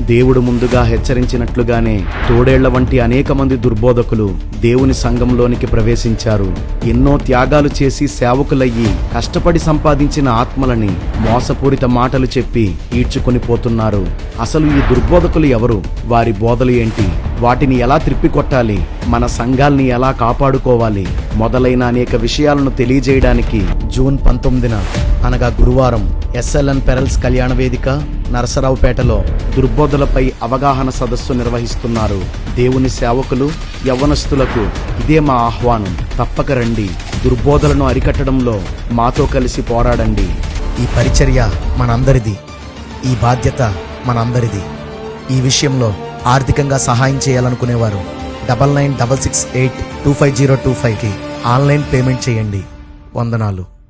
దేవుడు ముందుగా హెచ్చరించినట్లుగానే తోడేళ్ల వంటి అనేక మంది దుర్బోధకులు దేవుని సంఘంలోనికి ప్రవేశించారు. ఎన్నో త్యాగాలు చేసి సేవకులయ్యి కష్టపడి సంపాదించిన ఆత్మలని మోసపూరిత మాటలు చెప్పి ఈడ్చుకొని పోతున్నారు. అసలు ఈ దుర్బోధకులు ఎవరు? వారి బోధలు ఏంటి? వాటిని ఎలా త్రిప్పికొట్టాలి? మన సంఘాల్ని ఎలా కాపాడుకోవాలి? మొదలైన అనేక విషయాలను తెలియజేయడానికి జూన్ 19న అనగా గురువారం ఎస్ఎల్ఎన్ పెరల్స్ కళ్యాణ వేదిక నరసరావుపేటలో దుర్బోధలపై అవగాహన సదస్సు నిర్వహిస్తున్నారు. దేవుని సేవకులు, యవ్వనస్తులకు ఇదే మా ఆహ్వానం. తప్పక రండి. దుర్బోధలను అరికట్టడంలో మాతో కలిసి పోరాడండి. ఈ పరిచర్య మనందరిది. ఈ బాధ్యత మనందరిది. ఈ విషయంలో ఆర్థికంగా సహాయం చేయాలనుకునేవారు 9966825025కి ఆన్లైన్ పేమెంట్ చేయండి. వందనాలు.